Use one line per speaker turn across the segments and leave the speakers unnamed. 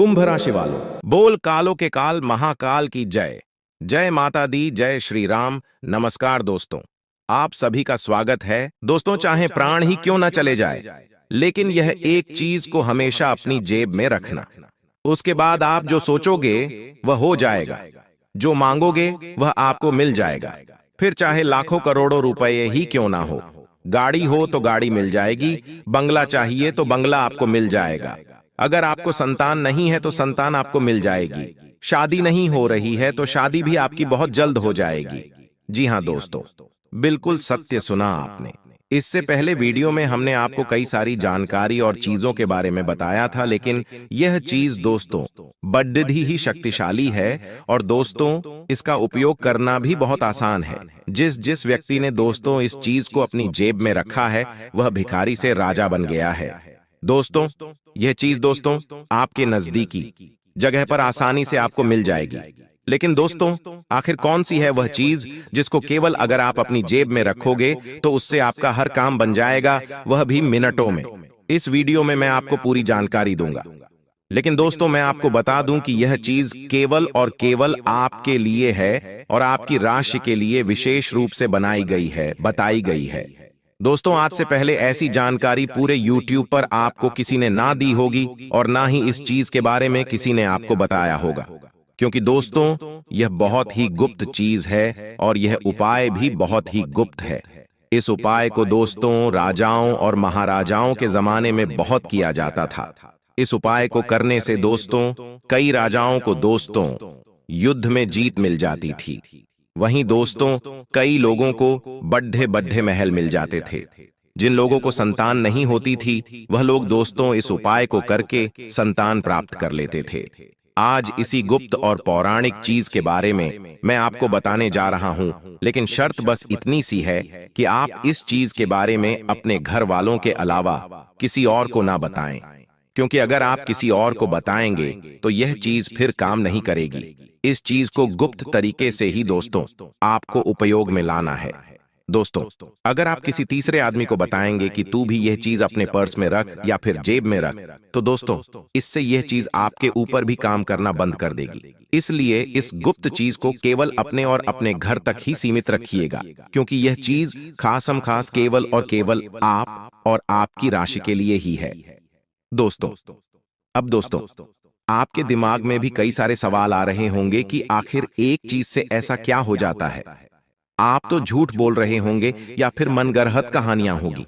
कुंभ राशि वालों, बोल कालों के काल महाकाल की जय। जय माता दी, जय श्री राम। नमस्कार दोस्तों, आप सभी का स्वागत है। दोस्तों, चाहे प्राण ही क्यों ना चले जाए, लेकिन यह एक चीज को हमेशा अपनी जेब में रखना। उसके बाद आप जो सोचोगे वह हो जाएगा, जो मांगोगे वह आपको मिल जाएगा। फिर चाहे लाखों करोड़ों रुपए ही क्यों ना हो, गाड़ी हो तो गाड़ी मिल जाएगी, बंगला चाहिए तो बंगला आपको मिल जाएगा। अगर आपको संतान नहीं है तो संतान आपको मिल जाएगी। शादी नहीं हो रही है तो शादी भी आपकी बहुत जल्द हो जाएगी। जी हाँ दोस्तों, बिल्कुल सत्य सुना आपने। इससे पहले वीडियो में हमने आपको कई सारी जानकारी और चीजों के बारे में बताया था, लेकिन यह चीज दोस्तों बड्डी ही शक्तिशाली है और दोस्तों इसका उपयोग करना भी बहुत आसान है। जिस जिस व्यक्ति ने दोस्तों इस चीज को अपनी जेब में रखा है वह भिखारी से राजा बन गया है। दोस्तों, यह चीज दोस्तों आपके नजदीकी जगह पर आसानी से आपको मिल जाएगी। लेकिन दोस्तों, आखिर कौन सी है वह चीज जिसको केवल अगर आप अपनी जेब में रखोगे तो उससे आपका हर काम बन जाएगा, वह भी मिनटों में। इस वीडियो में मैं आपको पूरी जानकारी दूंगा। लेकिन दोस्तों, मैं आपको बता दूं कि यह चीज केवल और केवल आपके लिए है और आपकी राशि के लिए विशेष रूप से बनाई गई है, बताई गई है। दोस्तों, आज से पहले ऐसी जानकारी पूरे YouTube पर आपको किसी ने ना दी होगी और ना ही इस चीज के बारे में किसी ने आपको बताया होगा, क्योंकि दोस्तों यह बहुत ही गुप्त चीज है और यह उपाय भी बहुत ही गुप्त है। इस उपाय को दोस्तों राजाओं और महाराजाओं के जमाने में बहुत किया जाता था। इस उपाय को करने से दोस्तों कई राजाओं को दोस्तों युद्ध में जीत मिल जाती थी। वहीं दोस्तों कई लोगों को बड्ढे बड्ढे महल मिल जाते थे। जिन लोगों को संतान नहीं होती थी वह लोग दोस्तों इस उपाय को करके संतान प्राप्त कर लेते थे। आज इसी गुप्त और पौराणिक चीज के बारे में मैं आपको बताने जा रहा हूं, लेकिन शर्त बस इतनी सी है कि आप इस चीज के बारे में अपने घर वालों के अलावा किसी और को ना बताएं, क्योंकि अगर आप किसी और को बताएंगे तो यह चीज फिर काम नहीं करेगी। इस चीज को गुप्त तरीके से ही दोस्तों आपको उपयोग में लाना है। दोस्तों, अगर आप किसी तीसरे आदमी को बताएंगे कि तू भी यह चीज अपने पर्स में रख या फिर जेब में रख, तो दोस्तों इससे यह चीज आपके ऊपर भी काम करना बंद कर देगी। इसलिए इस गुप्त चीज को केवल अपने और अपने घर तक ही सीमित रखिएगा, क्योंकि यह चीज खासम खास केवल और केवल आप और आपकी राशि के लिए ही है। दोस्तों, अब दोस्तों आपके दिमाग में भी कई सारे सवाल आ रहे होंगे कि आखिर एक चीज से ऐसा क्या हो जाता है। आप तो झूठ बोल रहे होंगे या फिर मनगढ़ंत कहानियां होगी।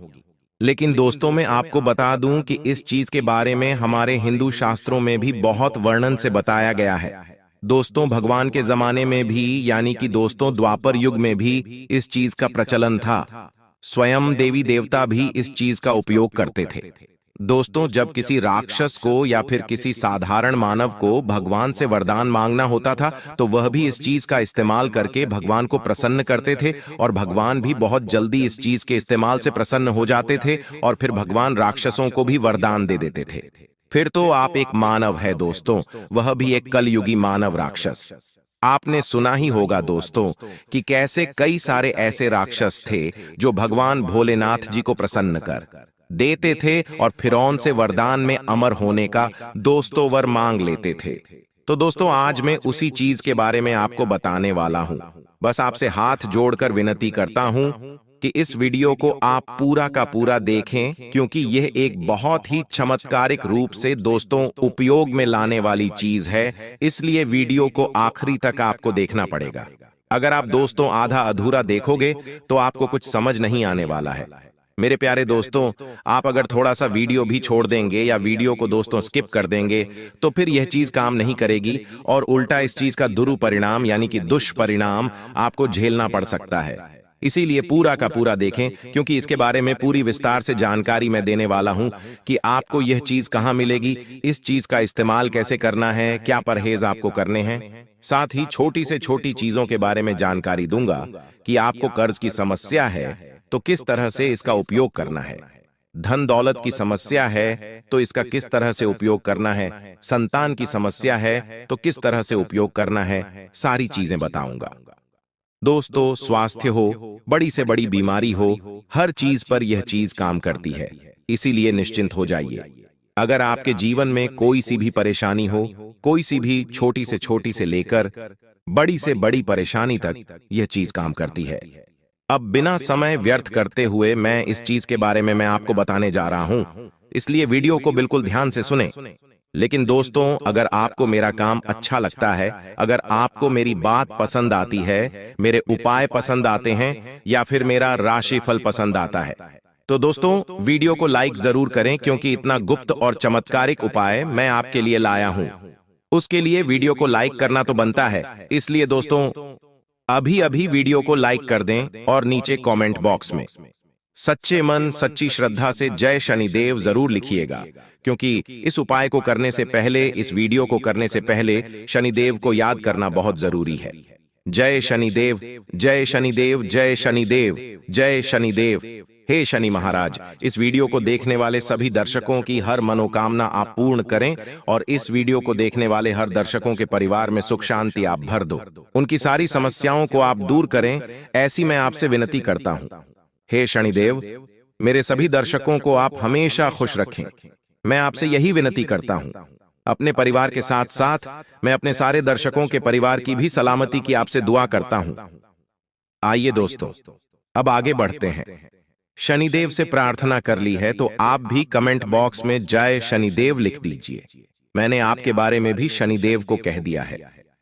लेकिन दोस्तों मैं आपको बता दूं कि इस चीज के बारे में हमारे हिंदू शास्त्रों में भी बहुत वर्णन से बताया गया है। दोस्तों भगवान के जमाने में भी, यानी कि दोस्तों द्वापर युग में भी इस चीज का प्रचलन था। स्वयं देवी देवता भी इस चीज का उपयोग करते थे। दोस्तों, जब किसी राक्षस को या फिर किसी साधारण मानव को भगवान से वरदान मांगना होता था तो वह भी इस चीज का इस्तेमाल करके भगवान को प्रसन्न करते थे और भगवान भी बहुत जल्दी इस चीज के इस्तेमाल से प्रसन्न हो जाते थे और फिर भगवान राक्षसों को भी वरदान दे देते थे। फिर तो आप एक मानव है दोस्तों, वह भी एक कलयुगी मानव राक्षस। आपने सुना ही होगा दोस्तों कि कैसे कई सारे ऐसे राक्षस थे जो भगवान भोलेनाथ जी को प्रसन्न कर देते थे और फिरौन से वरदान में अमर होने का दोस्तों वर मांग लेते थे। तो दोस्तों आज मैं उसी चीज के बारे में आपको बताने वाला हूं। बस आपसे हाथ जोड़कर विनती करता हूं कि इस वीडियो को आप पूरा का पूरा देखें, क्योंकि यह एक बहुत ही चमत्कारिक रूप से दोस्तों उपयोग में लाने वाली चीज है। इसलिए वीडियो को आखिरी तक आपको देखना पड़ेगा। अगर आप दोस्तों आधा अधूरा देखोगे तो आपको कुछ समझ नहीं आने वाला है। मेरे प्यारे दोस्तों, आप अगर थोड़ा सा वीडियो भी छोड़ देंगे या वीडियो को दोस्तों स्किप कर देंगे तो फिर यह चीज काम नहीं करेगी और उल्टा इस चीज का दुरुपरिणाम यानी कि दुष्परिणाम आपको झेलना पड़ सकता है। इसीलिए पूरा का पूरा देखें, क्योंकि इसके बारे में पूरी विस्तार से जानकारी मैं देने वाला हूं कि आपको यह चीज कहां मिलेगी, इस चीज का इस्तेमाल कैसे करना है, क्या परहेज आपको करने हैं। साथ ही छोटी से छोटी चीजों के बारे में जानकारी दूंगा कि आपको कर्ज की समस्या है तो किस तरह से इसका उपयोग करना है, धन दौलत की समस्या है तो इसका किस तरह से उपयोग करना है, संतान की समस्या है तो किस तरह से उपयोग करना है, सारी चीजें बताऊंगा। दोस्तों स्वास्थ्य हो, बड़ी से बड़ी बीमारी हो, हर चीज पर यह चीज काम करती है। इसीलिए निश्चिंत हो जाइए। अगर आपके जीवन में कोई सी भी परेशानी हो, कोई सी भी छोटी से लेकर बड़ी से बड़ी परेशानी तक, यह चीज काम करती है। अब बिना समय व्यर्थ करते हुए मैं इस चीज के बारे में मैं आपको बताने जा रहा हूं, इसलिए वीडियो को बिल्कुल ध्यान से सुने। लेकिन दोस्तों, अगर आपको मेरा काम अच्छा लगता है, अगर आपको मेरी बात पसंद आती है, मेरे उपाय पसंद आते हैं या फिर मेरा राशिफल पसंद आता है, तो दोस्तों वीडियो को लाइक जरूर करें, क्योंकि इतना गुप्त और चमत्कारिक उपाय मैं आपके लिए लाया हूं। उसके लिए वीडियो को लाइक करना तो बनता है, इसलिए दोस्तों अभी अभी वीडियो को लाइक कर दें और नीचे कमेंट बॉक्स में सच्चे मन सच्ची श्रद्धा से जय शनिदेव जरूर लिखिएगा, क्योंकि इस उपाय को करने से पहले, इस वीडियो को करने से पहले शनिदेव को याद करना बहुत जरूरी है। जय शनिदेव, जय शनिदेव, जय शनिदेव, जय शनिदेव। हे शनि महाराज, इस वीडियो को देखने वाले सभी दर्शकों की हर मनोकामना आप पूर्ण करें और इस वीडियो को देखने वाले हर दर्शकों के परिवार में सुख शांति आप भर दो, उनकी सारी समस्याओं को आप दूर करें, ऐसी मैं आपसे विनती करता हूं। हे शनिदेव, मेरे सभी दर्शकों को आप हमेशा खुश रखें, मैं आपसे यही विनती करता हूं। अपने परिवार के साथ साथ मैं अपने सारे दर्शकों के परिवार की भी सलामती की आपसे दुआ करता हूं। आइए दोस्तों, अब आगे बढ़ते हैं। शनिदेव से प्रार्थना कर ली है तो आप भी कमेंट बॉक्स में जय शनिदेव लिख दीजिए। मैंने आपके बारे में भी शनिदेव को कह दिया है।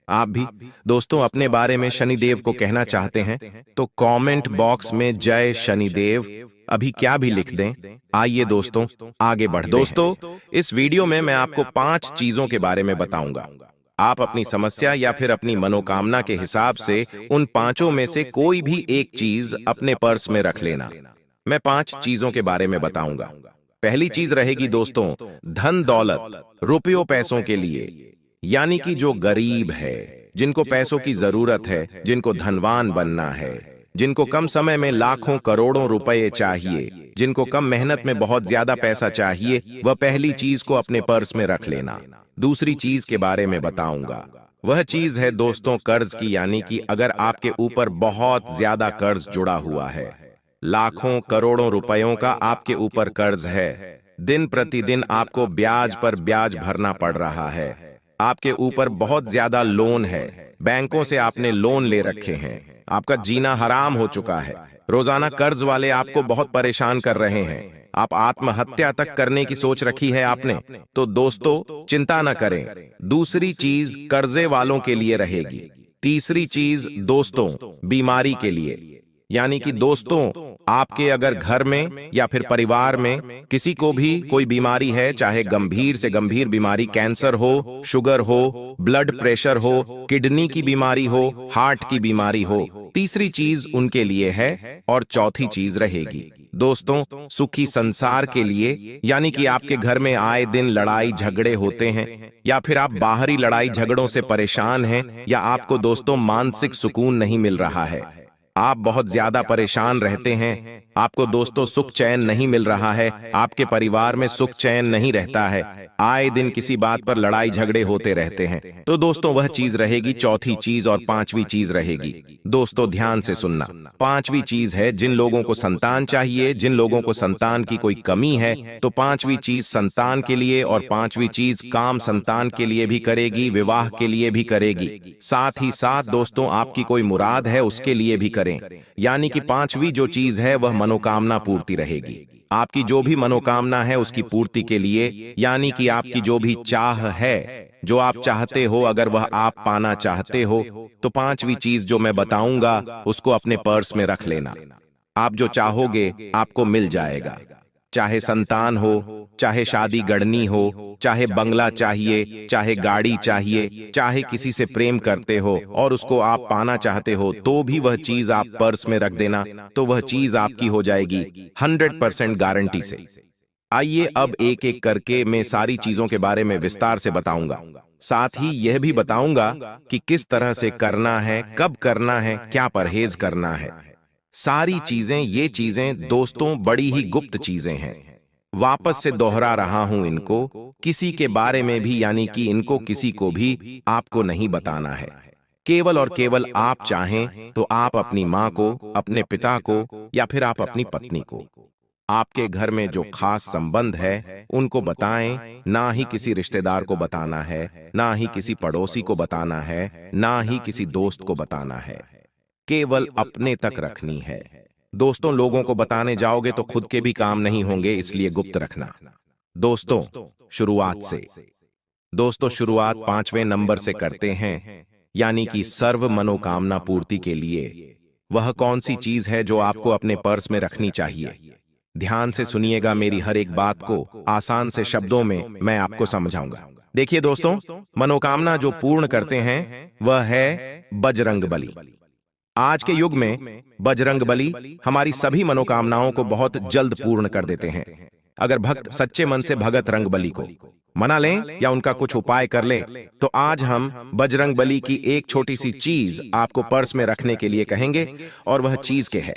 आप भी दोस्तों अपने बारे में शनिदेव को कहना चाहते हैं तो कमेंट बॉक्स में जय शनिदेव अभी क्या भी लिख दें। आइए दोस्तों आगे बढ़ते हैं। दोस्तों, इस वीडियो में मैं आपको 5 चीजों के बारे में बताऊंगा। आप अपनी समस्या या फिर अपनी मनोकामना के हिसाब से उन 5 में से कोई भी एक चीज अपने पर्स में रख लेना। मैं 5 चीजों के बारे में बताऊंगा। पहली चीज रहेगी दोस्तों धन दौलत, रुपयों पैसों के लिए, यानी कि जो गरीब है, जिनको पैसों की जरूरत है, जिनको धनवान बनना है, जिनको कम समय में लाखों करोड़ों रुपए चाहिए, जिनको कम मेहनत में बहुत ज्यादा पैसा चाहिए, वह पहली चीज को अपने पर्स में रख लेना। दूसरी चीज के बारे में बताऊंगा, वह चीज है दोस्तों कर्ज की, यानी कि अगर आपके ऊपर बहुत ज्यादा कर्ज जुड़ा हुआ है, लाखों करोड़ों रुपयों का आपके ऊपर कर्ज है, दिन प्रतिदिन आपको ब्याज पर ब्याज भरना पड़ रहा है, आपके ऊपर बहुत ज्यादा लोन है, बैंकों से आपने लोन ले रखे हैं, आपका जीना हराम हो चुका है, रोजाना कर्ज वाले आपको बहुत परेशान कर रहे हैं, आप आत्महत्या तक करने की सोच रखी है आपने, तो दोस्तों चिंता न करें, दूसरी चीज कर्जे वालों के लिए रहेगी। तीसरी चीज दोस्तों बीमारी के लिए, यानी कि दोस्तों आपके अगर घर में या फिर परिवार में किसी को भी कोई बीमारी है, चाहे गंभीर से गंभीर बीमारी, कैंसर हो, शुगर हो, ब्लड प्रेशर हो, किडनी की बीमारी हो, हार्ट की बीमारी हो, तीसरी चीज उनके लिए है। और चौथी चीज रहेगी दोस्तों सुखी संसार के लिए, यानी कि आपके घर में आए दिन लड़ाई झगड़े होते हैं, या फिर आप बाहरी लड़ाई झगड़ों से परेशान हैं, या आपको दोस्तों मानसिक सुकून नहीं मिल रहा है, आप बहुत ज्यादा परेशान रहते हैं, आपको दोस्तों सुख चैन नहीं मिल रहा है, आपके परिवार में सुख चैन नहीं रहता है, आए दिन किसी बात पर लड़ाई झगड़े होते रहते हैं, तो दोस्तों वह चीज रहेगी चौथी चीज। और पांचवी चीज रहेगी दोस्तों, ध्यान से सुनना, पांचवी चीज है जिन लोगों को संतान चाहिए, जिन लोगों को संतान की कोई कमी है, तो पांचवी चीज संतान के लिए, और पांचवी चीज काम संतान के लिए भी करेगी, विवाह के लिए भी करेगी, साथ ही साथ दोस्तों आपकी कोई मुराद है उसके लिए भी करें। यानी कि पांचवी जो चीज है वह मनोकामना पूर्ति रहेगी। आपकी जो भी मनोकामना है उसकी पूर्ति के लिए, यानी कि आपकी जो भी चाह है, जो आप चाहते हो, अगर वह आप पाना चाहते हो, तो पांचवी चीज जो मैं बताऊंगा उसको अपने पर्स में रख लेना। आप जो चाहोगे आपको मिल जाएगा, चाहे संतान हो, चाहे शादी गढ़नी हो, चाहे बंगला चाहिए, चाहे गाड़ी चाहिए, चाहे किसी से प्रेम करते हो और उसको आप पाना चाहते हो, तो भी वह चीज आप पर्स में रख देना, तो वह चीज आपकी हो जाएगी 100% गारंटी से। आइए अब एक एक करके मैं सारी चीजों के बारे में विस्तार से बताऊंगा, साथ ही यह भी बताऊंगा कि किस तरह से करना है, कब करना है, क्या परहेज करना है। सारी चीजें, ये चीजें दोस्तों बड़ी ही गुप्त चीजें हैं। वापस से दोहरा रहा हूं इनको, किसी के बारे में भी, यानी कि इनको किसी को भी आपको नहीं बताना है। केवल और केवल आप चाहें तो आप अपनी मां को, अपने पिता को, या फिर आप अपनी पत्नी को, आपके घर में जो खास संबंध है उनको बताएं, ना ही किसी रिश्तेदार को बताना है, ना ही किसी पड़ोसी को बताना है, ना ही किसी दोस्त को बताना है। केवल अपने तक रखनी है। दोस्तों, लोगों को बताने जाओगे तो खुद के भी काम नहीं होंगे, इसलिए गुप्त रखना। दोस्तों, शुरुआत से। दोस्तों, शुरुआत 5वें नंबर से करते हैं, यानी कि सर्व मनोकामना पूर्ति के लिए। वह कौन सी चीज है जो आपको अपने पर्स में रखनी चाहिए? ध्यान से सुनिएगा मेरी हर एक बात को, आसान से शब्दों में मैं आपको समझाऊंगा। देखिए दोस्तों, मनोकामना जो पूर्ण करते हैं वह है बजरंगबली। आज के युग में बजरंगबली हमारी सभी मनोकामनाओं को बहुत जल्द पूर्ण कर देते हैं। अगर भक्त सच्चे मन से भगत रंगबली को मना लें या उनका कुछ उपाय कर लें, तो आज हम बजरंगबली की एक छोटी सी चीज आपको पर्स में रखने के लिए कहेंगे, और वह चीज क्या है,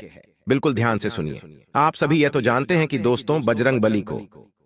बिल्कुल ध्यान से सुनिए। आप सभी यह तो जानते हैं कि दोस्तों, बजरंगबली को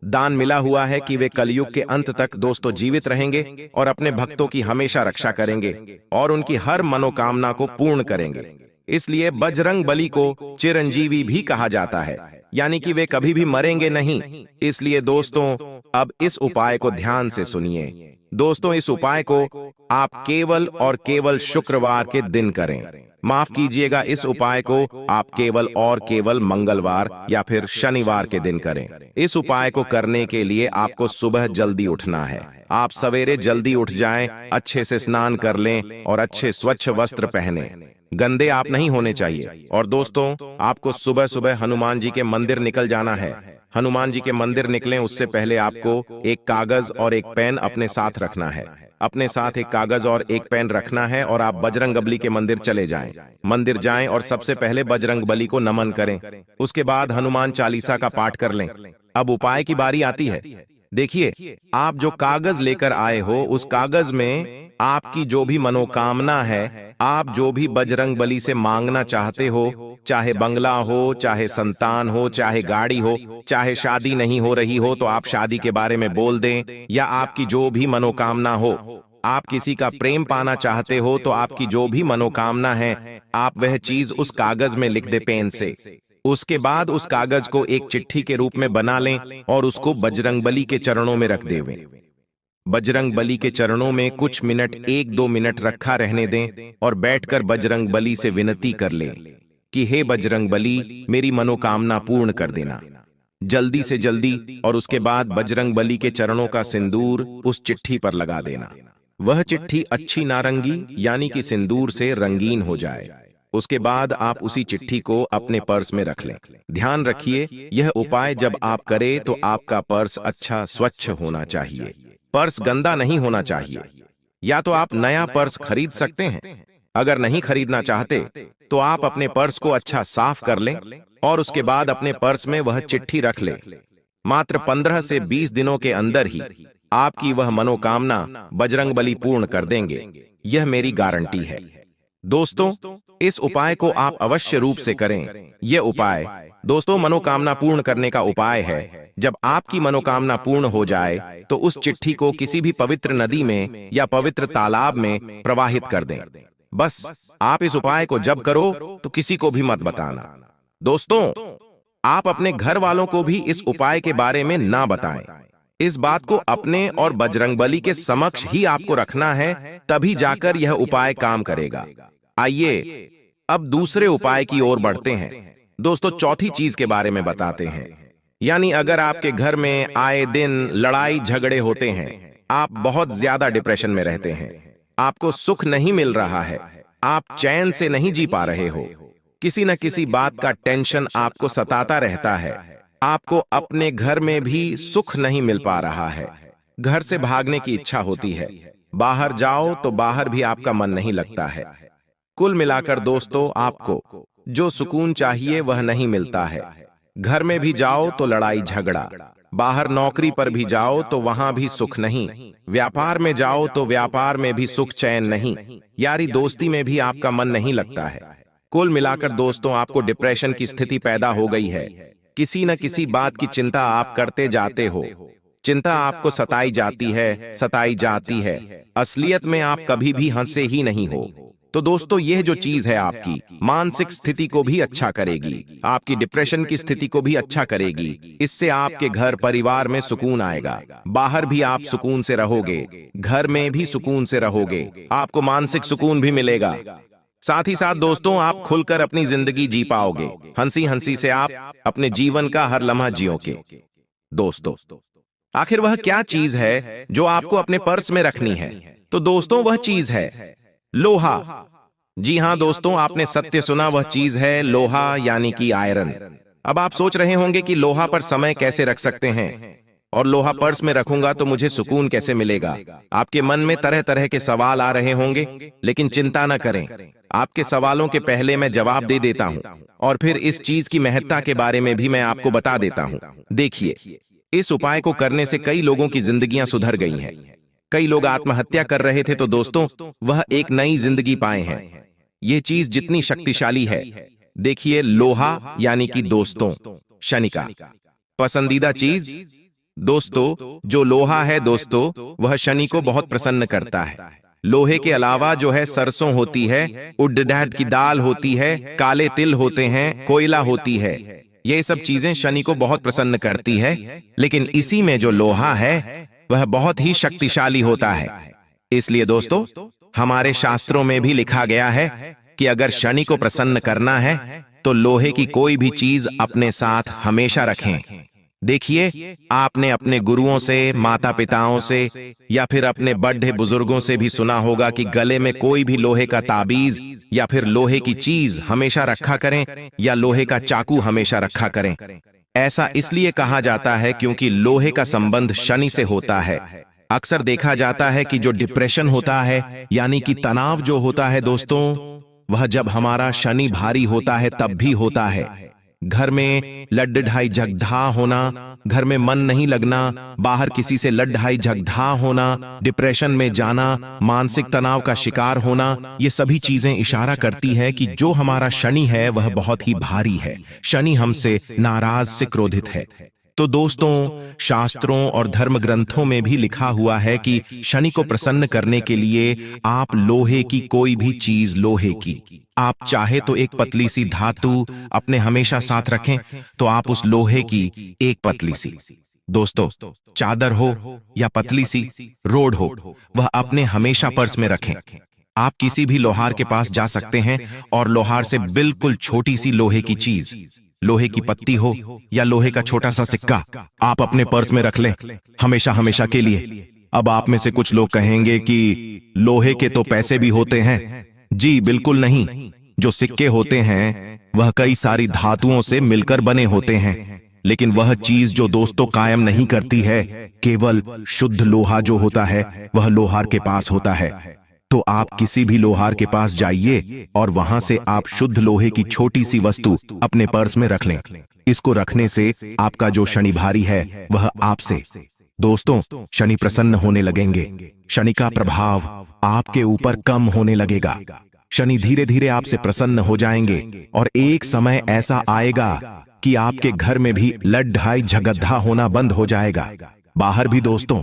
दान मिला हुआ है कि वे कलयुग के अंत तक दोस्तों जीवित रहेंगे और अपने भक्तों की हमेशा रक्षा करेंगे और उनकी हर मनोकामना को पूर्ण करेंगे। इसलिए बजरंगबली को चिरंजीवी भी कहा जाता है, यानी कि वे कभी भी मरेंगे नहीं। इसलिए दोस्तों, अब इस उपाय को ध्यान से सुनिए। दोस्तों, इस उपाय को आप केवल और केवल शुक्रवार के दिन करें। माफ कीजिएगा, इस उपाय को आप केवल और केवल मंगलवार या फिर शनिवार के दिन करें। इस उपाय को करने के लिए आपको सुबह जल्दी उठना है। आप सवेरे जल्दी उठ जाएं, अच्छे से स्नान कर लें और अच्छे स्वच्छ वस्त्र पहने। गंदे आप नहीं होने चाहिए। और दोस्तों, आपको सुबह सुबह हनुमान जी के मंदिर निकल जाना है। हनुमान जी के मंदिर निकलें उससे पहले आपको एक कागज और एक पेन अपने साथ रखना है। अपने साथ एक कागज और एक पेन रखना है और आप बजरंगबली के मंदिर चले जाएं। मंदिर जाएं और सबसे पहले बजरंगबली को नमन करें। उसके बाद हनुमान चालीसा का पाठ कर लें। अब उपाय की बारी आती है। देखिए, आप जो कागज लेकर आए हो, उस कागज में आपकी जो भी मनोकामना है, आप जो भी बजरंगबली से मांगना चाहते हो, चाहे बंगला हो, चाहे संतान हो, चाहे गाड़ी हो, चाहे शादी नहीं हो रही हो तो आप शादी के बारे में बोल दें, या आपकी जो भी मनोकामना हो, आप किसी का प्रेम पाना चाहते हो तो आपकी जो भी मनोकामना है, आप वह चीज उस कागज में लिख दे पेन से। उसके बाद उस कागज को एक चिट्ठी के रूप में बना लें और उसको बजरंगबली के चरणों में रख देवें। बजरंगबली के चरणों में कुछ मिनट, 1-2 मिनट रखा रहने दें और बैठकर बजरंगबली से विनती कर लें कि हे बजरंगबली, मेरी मनोकामना पूर्ण कर देना जल्दी से जल्दी। और उसके बाद बजरंगबली के चरणों का सिंदूर उस चिट्ठी पर लगा देना। वह चिट्ठी अच्छी नारंगी यानी कि सिंदूर से रंगीन हो जाए। उसके बाद आप उसी चिट्ठी को अपने पर्स में रख लें। ध्यान रखिए, यह उपाय जब आप करें तो आपका पर्स अच्छा स्वच्छ होना चाहिए। पर्स गंदा नहीं होना चाहिए। या तो आप नया पर्स खरीद सकते हैं, अगर नहीं खरीदना चाहते तो आप अपने पर्स को अच्छा साफ कर लें और उसके बाद अपने पर्स में वह चिट्ठी रख लें। मात्र 15 से 20 दिनों के अंदर ही आपकी वह मनोकामना बजरंगबली पूर्ण कर देंगे, यह मेरी गारंटी है। दोस्तों, इस उपाय को आप अवश्य रूप से करें। यह उपाय दोस्तों मनोकामना पूर्ण करने का उपाय है। जब आपकी मनोकामना पूर्ण हो जाए तो उस चिट्ठी को किसी भी पवित्र नदी में या पवित्र तालाब में प्रवाहित कर दें। बस आप इस उपाय को जब करो तो किसी को भी मत बताना। दोस्तों, आप अपने घर वालों को भी इस उपाय के बारे में ना बताएं। इस बात को अपने और बजरंगबली के समक्ष ही आपको रखना है, तभी जाकर यह उपाय काम करेगा। आइए अब दूसरे उपाय की ओर बढ़ते हैं। दोस्तों, चौथी चीज के बारे में बताते हैं। यानी अगर आपके घर में आए दिन लड़ाई झगड़े होते हैं, आप बहुत ज्यादा डिप्रेशन में रहते हैं, आपको सुख नहीं मिल रहा है, आप चैन से नहीं जी पा रहे हो, किसी न किसी बात का टेंशन आपको सताता रहता है, आपको अपने घर में भी सुख नहीं मिल पा रहा है, घर से भागने की इच्छा होती है, बाहर जाओ तो बाहर भी आपका मन नहीं लगता है। कुल मिलाकर दोस्तों, आपको जो सुकून चाहिए वह नहीं मिलता है। घर में भी जाओ तो लड़ाई झगड़ा, बाहर नौकरी पर भी जाओ तो वहां भी सुख नहीं, व्यापार में जाओ तो व्यापार में भी सुख चैन नहीं, यारी दोस्ती में भी आपका मन नहीं लगता है। कुल मिलाकर दोस्तों, आपको डिप्रेशन की स्थिति पैदा हो गई है। किसी न किसी बात की चिंता आप करते जाते हो, चिंता आपको सताई जाती है, सताई जाती है। असलियत में आप कभी भी हंसे ही नहीं हो। तो दोस्तों यह जो चीज है आपकी मानसिक स्थिति को भी अच्छा करेगी, आपकी डिप्रेशन की स्थिति को भी अच्छा करेगी। इससे आपके घर परिवार में सुकून आएगा, बाहर भी आप सुकून से रहोगे, घर में भी सुकून से रहोगे, आपको मानसिक सुकून भी मिलेगा। साथ ही साथ दोस्तों आप खुलकर अपनी जिंदगी जी पाओगे, हंसी हंसी से आप अपने जीवन का हर लम्हा जियोगे। दोस्तों आखिर वह क्या चीज है जो आपको अपने पर्स में रखनी है? तो दोस्तों वह चीज है लोहा। जी हां दोस्तों, आपने सत्य सुना, वह चीज है लोहा, यानी कि आयरन। अब आप सोच रहे होंगे कि लोहा पर समय कैसे रख सकते हैं और लोहा पर्स में रखूंगा तो मुझे सुकून कैसे मिलेगा। आपके मन में तरह तरह के सवाल आ रहे होंगे, लेकिन चिंता न करें, आपके सवालों के पहले मैं जवाब दे देता हूं और फिर इस चीज की महत्ता के बारे में भी मैं आपको बता देता हूं। देखिए, इस उपाय को करने से कई लोगों की जिंदगियां सुधर गई हैं। कई लोग आत्महत्या कर रहे थे, तो दोस्तों वह एक नई जिंदगी पाए हैं। ये चीज जितनी शक्तिशाली है, देखिए लोहा यानी कि दोस्तों शनि का पसंदीदा चीज। दोस्तों जो लोहा है दोस्तों, वह शनि को बहुत प्रसन्न करता है। लोहे के अलावा जो है सरसों होती है, उड़द की दाल होती है, काले तिल होते हैं, कोयला होती है, ये सब चीजें शनि को बहुत प्रसन्न करती है। लेकिन इसी में जो लोहा है वह बहुत ही शक्तिशाली होता है। इसलिए दोस्तों हमारे शास्त्रों में भी लिखा गया है कि अगर शनि को प्रसन्न करना है तो लोहे की कोई भी चीज अपने साथ हमेशा रखें। देखिए, आपने अपने गुरुओं से, माता पिताओं से या फिर अपने बड़े बुजुर्गों से भी सुना होगा कि गले में कोई भी लोहे का ताबीज या फिर लोहे की चीज हमेशा रखा करें, या लोहे का चाकू हमेशा रखा करें। ऐसा इसलिए कहा जाता है क्योंकि लोहे का संबंध शनि से होता है। अक्सर देखा जाता है कि जो डिप्रेशन होता है, यानी कि तनाव जो होता है दोस्तों, वह जब हमारा शनि भारी होता है तब भी होता है। घर में लड्ढाई झगड़ा होना, घर में मन नहीं लगना, बाहर किसी से लड्ढाई झगड़ा होना, डिप्रेशन में जाना, मानसिक तनाव का शिकार होना, ये सभी चीजें इशारा करती है कि जो हमारा शनि है वह बहुत ही भारी है। शनि हमसे नाराज से क्रोधित है। तो दोस्तों शास्त्रों और धर्म ग्रंथों में भी लिखा हुआ है कि शनि को प्रसन्न करने के लिए आप लोहे की कोई भी चीज, लोहे की आप चाहे तो एक पतली सी धातु अपने हमेशा साथ रखें, तो आप उस लोहे की एक पतली सी दोस्तों चादर हो या पतली सी रोड हो, वह अपने हमेशा पर्स में रखें। आप किसी भी लोहार के पास जा सकते हैं और लोहार से बिल्कुल छोटी सी लोहे की चीज, लोहे की पत्ती हो या लोहे का छोटा सा सिक्का, आप अपने पर्स में रख लें हमेशा हमेशा के लिए। अब आप में से कुछ लोग कहेंगे कि लोहे के तो पैसे भी होते हैं। जी बिल्कुल नहीं, जो सिक्के होते हैं वह कई सारी धातुओं से मिलकर बने होते हैं, लेकिन वह चीज जो दोस्तों कायम नहीं करती है, केवल शुद्ध लोहा जो होता है वह लोहार के पास होता है। तो आप किसी भी लोहार के पास जाइए और वहां से आप शुद्ध लोहे की छोटी सी वस्तु अपने पर्स में रख लें। इसको रखने से आपका जो शनि भारी है वह आपसे दोस्तों शनि प्रसन्न होने लगेंगे। शनि का प्रभाव आपके ऊपर कम होने लगेगा। शनि धीरे धीरे आपसे प्रसन्न हो जाएंगे और एक समय ऐसा आएगा कि आपके घर में भी लड़ाई झगड़ा होना बंद हो जाएगा। बाहर भी दोस्तों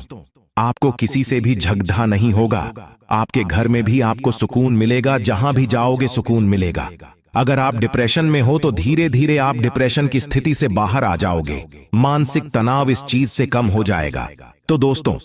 आपको किसी से भी झगड़ा नहीं होगा। आपके घर में भी आपको सुकून मिलेगा, जहां भी जाओगे सुकून मिलेगा। अगर आप डिप्रेशन में हो तो धीरे धीरे आप डिप्रेशन की स्थिति से बाहर आ जाओगे। मानसिक तनाव इस चीज से कम हो जाएगा। तो दोस्तों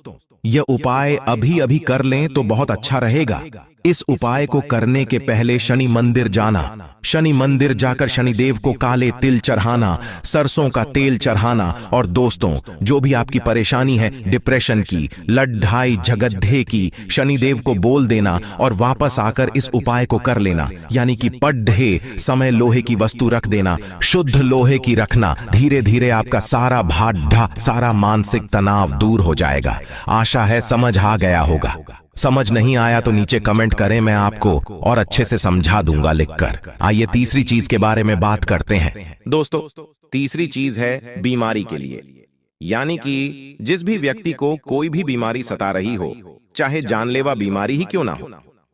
यह उपाय अभी अभी कर लें तो बहुत अच्छा रहेगा। इस उपाय को करने के पहले शनि मंदिर जाना, शनि मंदिर जाकर शनिदेव को काले तिल चढ़ाना, सरसों का तेल चढ़ाना, और दोस्तों जो भी आपकी परेशानी है डिप्रेशन की, लड़ाई झगड़े की, शनिदेव को बोल देना और वापस आकर इस उपाय को कर लेना। यानी कि पढ़े समय लोहे की वस्तु रख देना, शुद्ध लोहे की रखना। धीरे धीरे आपका सारा भाड्ढा, सारा मानसिक तनाव दूर हो जाएगा। आशा है समझ आ गया होगा। समझ नहीं आया तो नीचे कमेंट करें, मैं आपको और अच्छे से समझा दूंगा लिखकर। आइए तीसरी चीज के बारे में बात करते हैं। दोस्तों तीसरी चीज है बीमारी के लिए, यानी कि जिस भी व्यक्ति को कोई भी बीमारी सता रही हो, चाहे जानलेवा बीमारी ही क्यों ना हो,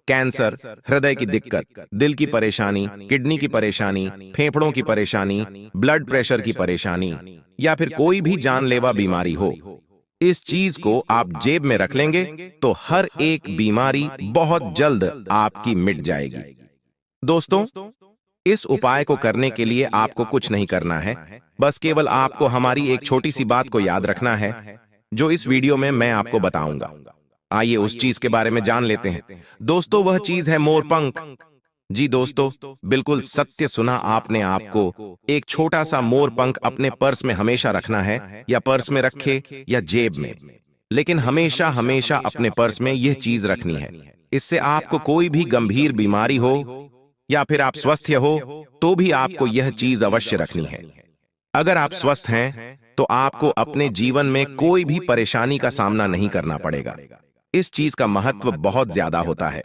कैंसर, हृदय की दिक्कत, दिल की परेशानी, किडनी की परेशानी, फेफड़ों की परेशानी, ब्लड प्रेशर की परेशानी, या फिर कोई भी जानलेवा बीमारी हो, इस चीज को आप जेब में रख लेंगे तो हर एक बीमारी बहुत जल्द आपकी मिट जाएगी। दोस्तों, इस उपाय को करने के लिए आपको कुछ नहीं करना है, बस केवल आपको हमारी एक छोटी सी बात को याद रखना है जो इस वीडियो में मैं आपको बताऊंगा। आइए उस चीज के बारे में जान लेते हैं। दोस्तों, वह चीज है मोरपंख। जी दोस्तों, बिल्कुल सत्य सुना आपने। आपको एक छोटा सा मोरपंख अपने पर्स में हमेशा रखना है, या पर्स में रखे या जेब में, लेकिन हमेशा हमेशा अपने पर्स में यह चीज रखनी है। इससे आपको कोई भी गंभीर बीमारी हो या फिर आप स्वस्थ हो तो भी आपको यह चीज अवश्य रखनी है। अगर आप स्वस्थ हैं तो आपको अपने जीवन में कोई भी परेशानी का सामना नहीं करना पड़ेगा। इस चीज का महत्व बहुत ज्यादा होता है।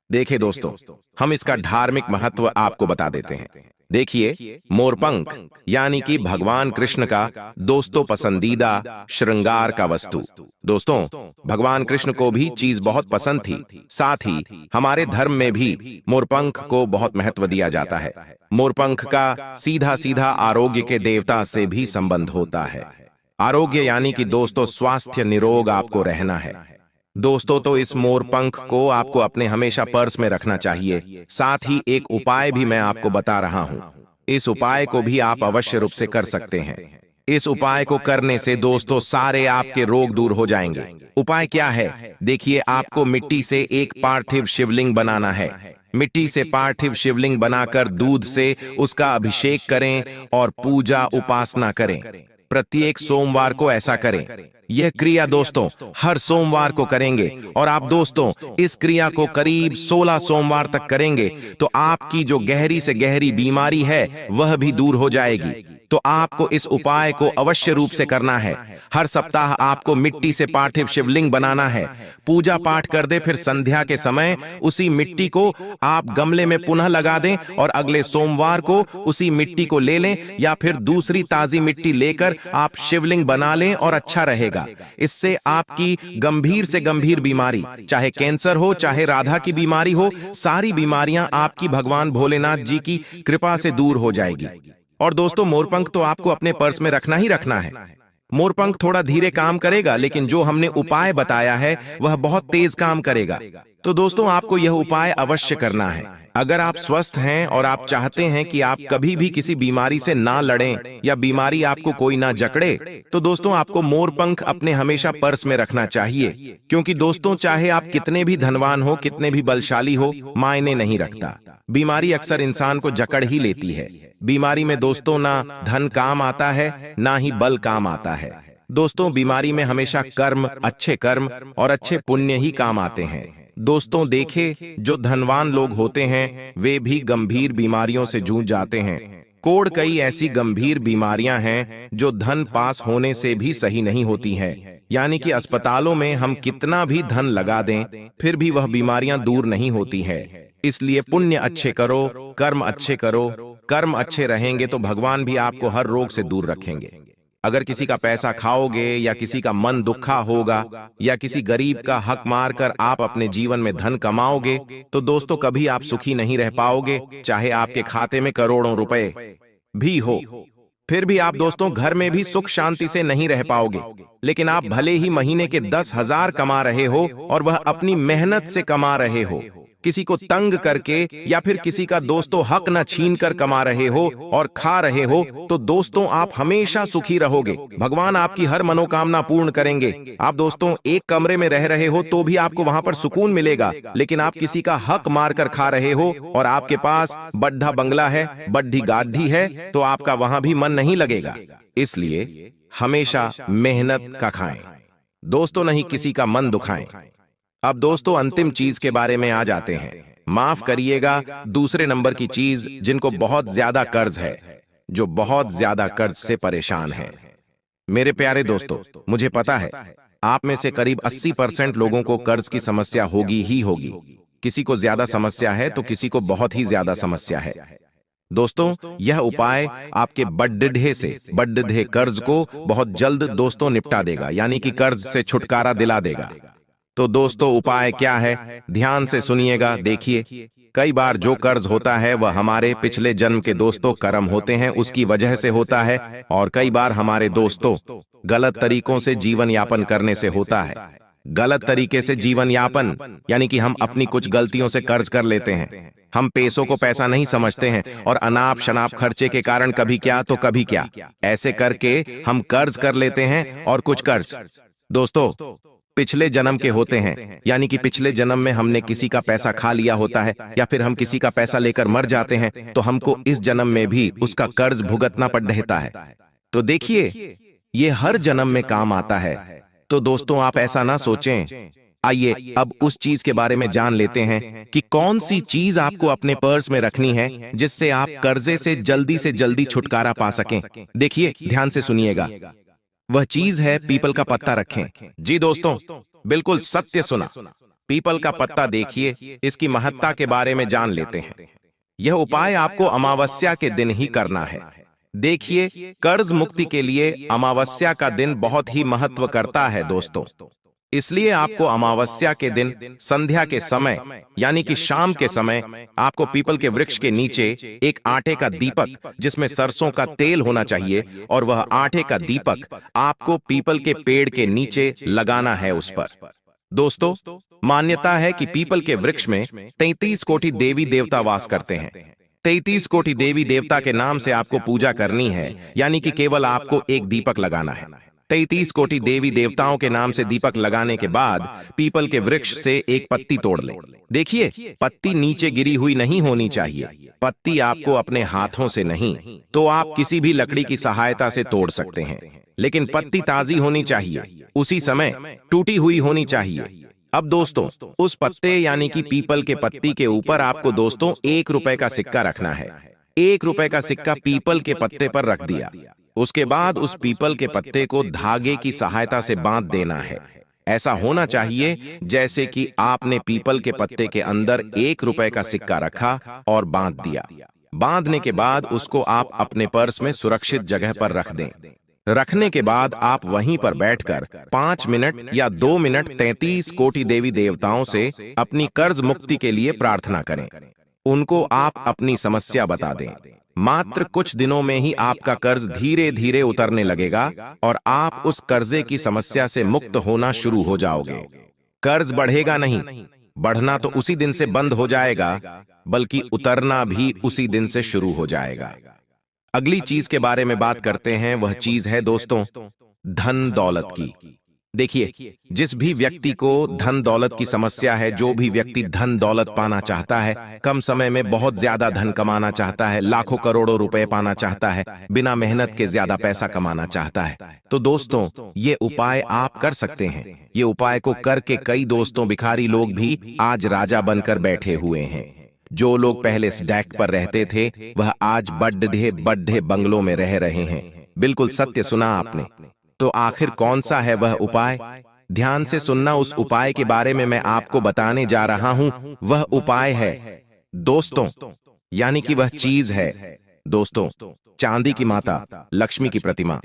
देखिए दोस्तों, हम इसका धार्मिक महत्व आपको बता देते हैं। देखिए, मोरपंख यानी कि भगवान कृष्ण का दोस्तों पसंदीदा श्रृंगार का वस्तु। दोस्तों, भगवान कृष्ण को भी चीज बहुत पसंद थी। साथ ही हमारे धर्म में भी मोरपंख को बहुत महत्व दिया जाता है। मोरपंख का सीधा सीधा आरोग्य के देवता से भी संबंध होता है। आरोग्य यानी कि दोस्तों स्वास्थ्य निरोग आपको रहना है। दोस्तों, तो इस मोरपंख को आपको अपने हमेशा पर्स में रखना चाहिए। साथ ही एक उपाय भी मैं आपको बता रहा हूं। इस उपाय को भी आप अवश्य रूप से कर सकते हैं। इस उपाय को करने से दोस्तों सारे आपके रोग दूर हो जाएंगे। उपाय क्या है? देखिए, आपको मिट्टी से एक पार्थिव शिवलिंग बनाना है। मिट्टी से पार्थिव शिवलिंग बनाकर दूध से उसका अभिषेक करें और पूजा उपासना करें। प्रत्येक सोमवार को ऐसा करें। यह क्रिया दोस्तों हर सोमवार को करेंगे और आप दोस्तों इस क्रिया को करीब 16 सोमवार तक करेंगे तो आपकी जो गहरी से गहरी बीमारी है वह भी दूर हो जाएगी। तो आपको इस उपाय को अवश्य रूप से करना है। हर सप्ताह आपको मिट्टी से पार्थिव शिवलिंग बनाना है। पूजा पाठ कर दे, फिर संध्या के समय उसी मिट्टी को आप गमले में पुनः लगा दें और अगले सोमवार को उसी मिट्टी को ले लें या फिर दूसरी ताजी मिट्टी लेकर आप शिवलिंग बना लें और अच्छा रहेगा। इससे आपकी गंभीर से गंभीर बीमारी, चाहे कैंसर हो चाहे राधा की बीमारी हो, सारी बीमारियां आपकी भगवान भोलेनाथ जी की कृपा से दूर हो जाएगी। और दोस्तों, मोरपंख तो आपको अपने पर्स में रखना ही रखना है। मोरपंख थोड़ा धीरे काम करेगा, लेकिन जो हमने उपाय बताया है वह बहुत तेज काम करेगा। तो दोस्तों, आपको यह उपाय अवश्य करना है। अगर आप स्वस्थ हैं और आप चाहते हैं कि आप कभी भी किसी बीमारी से ना लड़ें या बीमारी आपको कोई ना जकड़े, तो दोस्तों आपको मोरपंख अपने हमेशा पर्स में रखना चाहिए। क्योंकि दोस्तों, चाहे आप कितने भी धनवान हो, कितने भी बलशाली हो, मायने नहीं रखता। बीमारी अक्सर इंसान को जकड़ ही लेती है। बीमारी में दोस्तों ना धन काम आता है, ना ही बल काम आता है। दोस्तों, बीमारी में हमेशा कर्म, अच्छे कर्म और अच्छे पुण्य ही काम आते हैं। दोस्तों देखे, जो धनवान लोग होते हैं वे भी गंभीर बीमारियों से जूझ जाते हैं। कोड़ कई ऐसी गंभीर बीमारियां हैं जो धन पास होने से भी सही नहीं होती हैं। यानी कि अस्पतालों में हम कितना भी धन लगा दें फिर भी वह बीमारियां दूर नहीं होती है। इसलिए पुण्य अच्छे करो, कर्म अच्छे करो। कर्म अच्छे रहेंगे तो भगवान भी आपको हर रोग से दूर रखेंगे। अगर किसी का पैसा खाओगे या किसी का मन दुखा होगा या किसी गरीब का हक मारकर आप अपने जीवन में धन कमाओगे तो दोस्तों कभी आप सुखी नहीं रह पाओगे। चाहे आपके खाते में करोड़ों रुपए भी हो, फिर भी आप दोस्तों घर में भी सुख शांति से नहीं रह पाओगे। लेकिन आप भले ही महीने के 10,000 कमा रहे हो और वह अपनी मेहनत से कमा रहे हो, किसी को तंग करके या फिर किसी का दोस्तों हक न छीन कर कमा रहे हो और खा रहे हो, तो दोस्तों आप हमेशा सुखी रहोगे। भगवान आपकी हर मनोकामना पूर्ण करेंगे। आप दोस्तों एक कमरे में रह रहे हो तो भी आपको वहां पर सुकून मिलेगा, लेकिन आप किसी का हक मारकर खा रहे हो और आपके पास बड्ढा बंगला है, बड्ढी गाढ़ी है, तो आपका वहां भी मन नहीं लगेगा। इसलिए हमेशा मेहनत का खाएं दोस्तों, नहीं किसी का मन दुखाएं। अब दोस्तों अंतिम चीज के बारे में आ जाते हैं। माफ करिएगा, दूसरे नंबर की चीज जिनको बहुत ज्यादा कर्ज है, जो बहुत ज्यादा कर्ज से परेशान है। मेरे प्यारे दोस्तों, मुझे पता है आप में से करीब 80% लोगों को कर्ज की समस्या होगी ही होगी। किसी को ज्यादा समस्या है तो किसी को बहुत ही ज्यादा समस्या है। दोस्तों यह उपाय आपके बड्ढे कर्ज को बहुत जल्द दोस्तों निपटा देगा, यानी कि कर्ज से छुटकारा दिला देगा। तो दोस्तों उपाय क्या है, ध्यान से सुनिएगा। देखिए, कई बार जो कर्ज होता है वह हमारे पिछले जन्म के दोस्तों कर्म होते हैं, उसकी वजह से होता है। और कई बार हमारे दोस्तों गलत तरीकों से जीवन यापन करने से होता है। गलत तरीके से जीवन यापन यानी कि हम अपनी कुछ गलतियों से कर्ज कर लेते हैं। हम पैसों को पैसा नहीं समझते हैं और अनाप शनाप खर्चे के कारण कभी क्या तो कभी क्या, ऐसे करके हम कर्ज कर लेते हैं। और कुछ कर्ज दोस्तों पिछले जन्म के होते हैं, यानी कि पिछले जन्म में हमने किसी का पैसा खा लिया होता है या फिर हम किसी का पैसा लेकर मर जाते हैं, तो हमको इस जन्म में भी उसका कर्ज भुगतना पड़ रहता है। तो देखिए, ये हर जन्म में काम आता है। तो दोस्तों आप ऐसा ना सोचें। आइए अब उस चीज के बारे में जान लेते हैं कि कौन सी चीज आपको अपने पर्स में रखनी है जिससे आप कर्जे से जल्दी छुटकारा पा सकें। देखिए ध्यान से सुनिएगा, वह चीज है पीपल का पत्ता रखें। जी दोस्तों, बिल्कुल सत्य सुना। पीपल का पत्ता देखिए, इसकी महत्ता के बारे में जान लेते हैं। यह उपाय आपको अमावस्या के दिन ही करना है। देखिए, कर्ज मुक्ति के लिए अमावस्या का दिन बहुत ही महत्व करता है दोस्तों। इसलिए आपको अमावस्या के दिन संध्या के समय यानी कि शाम के समय आपको पीपल के वृक्ष के नीचे एक आटे का दीपक जिसमें सरसों का तेल होना चाहिए, और वह आटे का दीपक आपको पीपल के पेड़ के नीचे लगाना है उस पर। दोस्तों मान्यता है कि पीपल के वृक्ष में 33 कोटि देवी देवता वास करते हैं। 33 कोटि देवी देवता के नाम से आपको पूजा करनी है, यानी कि केवल आपको एक दीपक लगाना है। 33 कोटि देवी देवताओं के नाम से दीपक लगाने के बाद पीपल के वृक्ष से एक पत्ती तोड़ लें। देखिए, पत्ती नीचे गिरी हुई नहीं होनी चाहिए। पत्ती आपको अपने हाथों से नहीं तो आप किसी भी लकड़ी की सहायता से तोड़ सकते हैं, लेकिन पत्ती ताजी होनी चाहिए, उसी समय टूटी हुई होनी चाहिए। अब दोस्तों उस पत्ते यानी कि पीपल के पत्ती के ऊपर आपको दोस्तों 1 रुपए का सिक्का रखना है। 1 रुपए का सिक्का पीपल के पत्ते पर रख दिया। उसके बाद उस पीपल के पत्ते को धागे की सहायता से बांध देना है। ऐसा होना चाहिए जैसे कि आपने पीपल के पत्ते के अंदर 1 रुपए का सिक्का रखा और बांध दिया। बांधने के बाद उसको आप अपने पर्स में सुरक्षित जगह पर रख दें। रखने के बाद आप वहीं पर बैठकर 5 मिनट या 2 मिनट 33 कोटि देवी देवताओं से अपनी कर्ज मुक्ति के लिए प्रार्थना करें। उनको आप अपनी समस्या बता दें। मात्र कुछ दिनों में ही आपका कर्ज धीरे धीरे उतरने लगेगा और आप उस कर्जे की समस्या से मुक्त होना शुरू हो जाओगे। कर्ज बढ़ेगा नहीं, बढ़ना तो उसी दिन से बंद हो जाएगा, बल्कि उतरना भी उसी दिन से शुरू हो जाएगा। अगली चीज के बारे में बात करते हैं, वह चीज है दोस्तों धन दौलत की। देखिए, जिस भी व्यक्ति को धन दौलत की समस्या है, जो भी व्यक्ति धन दौलत पाना चाहता है, कम समय में बहुत ज्यादा धन कमाना चाहता है, लाखों करोड़ों रुपए पाना चाहता है, बिना मेहनत के ज्यादा पैसा कमाना चाहता है, तो दोस्तों ये उपाय आप कर सकते हैं। ये उपाय को करके कई दोस्तों भिखारी लोग भी आज राजा बनकर बैठे हुए हैं। जो लोग पहले स्टैक पर रहते थे वह आज बड़े बंगलों में रह रहे हैं। बिल्कुल सत्य सुना आपने। तो आखिर कौन सा है वह उपाय? ध्यान से सुनना, उस उपाय के बारे में मैं आपको बताने जा रहा हूं। वह उपाय है दोस्तों, यानी कि वह चीज है दोस्तों चांदी की माता लक्ष्मी की प्रतिमा।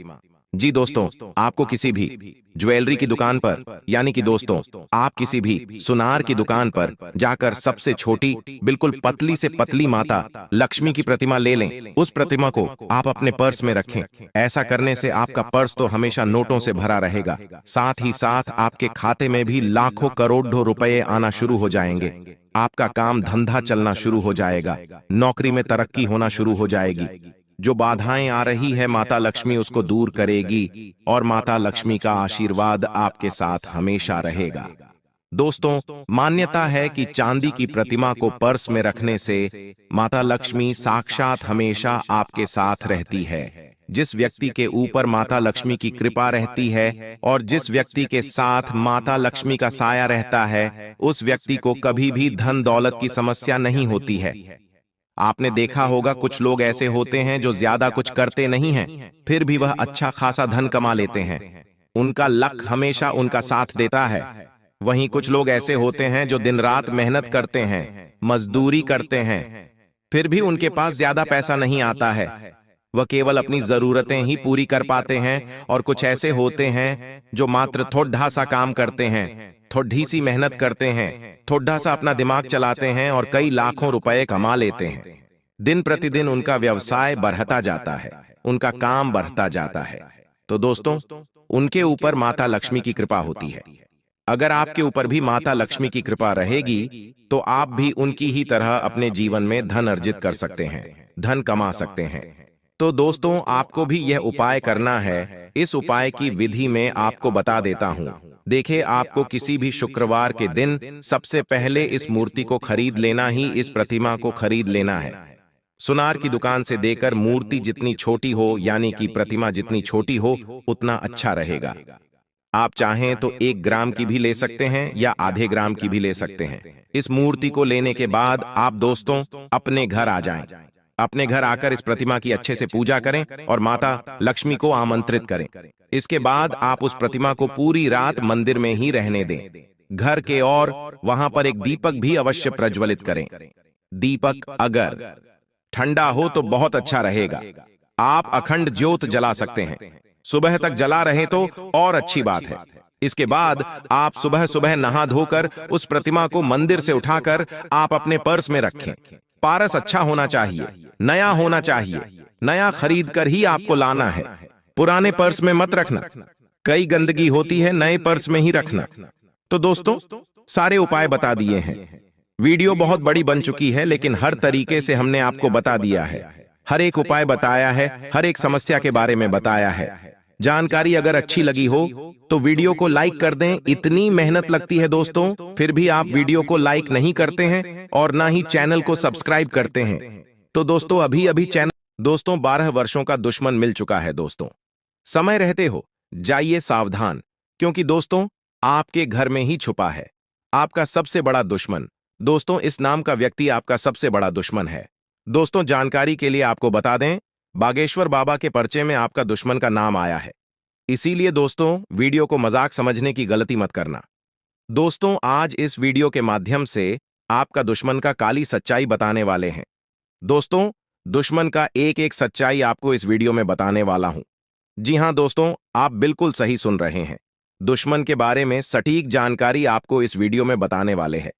जी दोस्तों, आपको किसी भी ज्वेलरी की दुकान पर यानी कि दोस्तों आप किसी भी सुनार की दुकान पर जाकर सबसे छोटी बिल्कुल पतली से पतली माता लक्ष्मी की प्रतिमा ले लें। उस प्रतिमा को आप अपने पर्स में रखें। ऐसा करने से आपका पर्स तो हमेशा नोटों से भरा रहेगा, साथ ही साथ आपके खाते में भी लाखों करोड़ों रुपए आना शुरू हो जाएंगे। आपका काम धंधा चलना शुरू हो जाएगा, नौकरी में तरक्की होना शुरू हो जाएगी। जो बाधाएं आ रही है माता लक्ष्मी उसको दूर करेगी और माता लक्ष्मी का आशीर्वाद आपके साथ हमेशा रहेगा। दोस्तों मान्यता है कि चांदी की प्रतिमा को पर्स में रखने से माता लक्ष्मी साक्षात हमेशा आपके साथ रहती है। जिस व्यक्ति के ऊपर माता लक्ष्मी की कृपा रहती है और जिस व्यक्ति के साथ माता लक्ष्मी का साया रहता है, उस व्यक्ति को कभी भी धन दौलत की समस्या नहीं होती है। आपने देखा होगा कुछ लोग ऐसे होते हैं जो ज्यादा कुछ करते नहीं हैं, फिर भी वह अच्छा खासा धन कमा लेते हैं। उनका लक हमेशा उनका साथ देता है। वहीं कुछ लोग ऐसे होते हैं जो दिन रात मेहनत करते हैं, मजदूरी करते हैं, फिर भी उनके पास ज्यादा पैसा नहीं आता है। वह केवल अपनी जरूरतें ही पूरी कर पाते हैं। और कुछ ऐसे होते हैं जो मात्र थोड़ा सा काम करते हैं, थोड़ी सी मेहनत करते हैं, थोड़ा सा अपना दिमाग चलाते हैं और कई लाखों रुपए कमा लेते हैं। दिन प्रतिदिन उनका व्यवसाय बढ़ता जाता है, उनका काम बढ़ता जाता है। तो दोस्तों, उनके ऊपर माता लक्ष्मी की कृपा होती है। अगर आपके ऊपर भी माता लक्ष्मी की कृपा रहेगी तो आप भी उनकी ही तरह अपने जीवन में धन अर्जित कर सकते हैं, धन कमा सकते हैं। तो दोस्तों, आपको भी यह उपाय करना है। इस उपाय की विधि में आपको बता देता हूं। देखिए, आपको किसी भी शुक्रवार के दिन सबसे पहले इस मूर्ति को खरीद लेना ही, इस प्रतिमा को खरीद लेना है। सुनार की दुकान से देकर मूर्ति जितनी छोटी हो, यानी कि प्रतिमा जितनी छोटी हो, उतना अच्छा रहेगा। आप चाहें तो 1 ग्राम की भी ले सकते हैं या आधे ग्राम की भी ले सकते हैं। इस मूर्ति को लेने के बाद आप दोस्तों अपने घर आ जाएं। अपने घर आकर इस प्रतिमा की अच्छे से पूजा करें और माता लक्ष्मी को आमंत्रित करें। इसके बाद आप उस प्रतिमा को पूरी रात मंदिर में ही रहने दें। घर के और वहां पर एक दीपक भी अवश्य प्रज्वलित करें। दीपक अगर ठंडा हो तो बहुत अच्छा रहेगा। आप अखंड ज्योत जला सकते हैं। सुबह तक जला रहे तो और अच्छी बात है। इसके बाद आप सुबह सुबह नहा धोकर उस प्रतिमा को मंदिर से उठाकर आप अपने पर्स में रखें। पारस अच्छा होना चाहिए, नया होना चाहिए। नया खरीद कर ही आपको लाना है, पुराने पर्स में मत रखना। कई गंदगी होती है, नए पर्स में ही रखना। तो दोस्तों, सारे उपाय बता दिए हैं। वीडियो बहुत बड़ी बन चुकी है, लेकिन हर तरीके से हमने आपको बता दिया है। हर एक उपाय बताया है, हर एक समस्या के बारे में बताया है। जानकारी अगर अच्छी लगी हो तो वीडियो को लाइक कर दें। इतनी मेहनत लगती है दोस्तों, फिर भी आप वीडियो को लाइक नहीं करते हैं और ना ही चैनल को सब्सक्राइब करते हैं। तो दोस्तों, अभी अभी चैनल दोस्तों 12 वर्षों का दुश्मन मिल चुका है। दोस्तों, समय रहते हो जाइए सावधान, क्योंकि दोस्तों आपके घर में ही छुपा है आपका सबसे बड़ा दुश्मन। दोस्तों, इस नाम का व्यक्ति आपका सबसे बड़ा दुश्मन है। दोस्तों, जानकारी के लिए आपको बता दें, बागेश्वर बाबा के पर्चे में आपका दुश्मन का नाम आया है। इसीलिए दोस्तों, वीडियो को मजाक समझने की गलती मत करना। दोस्तों, आज इस वीडियो के माध्यम से आपका दुश्मन का काली सच्चाई बताने वाले हैं। दोस्तों, दुश्मन का एक एक सच्चाई आपको इस वीडियो में बताने वाला हूं। जी हां दोस्तों, आप बिल्कुल सही सुन रहे हैं। दुश्मन के बारे में सटीक जानकारी आपको इस वीडियो में बताने वाले हैं।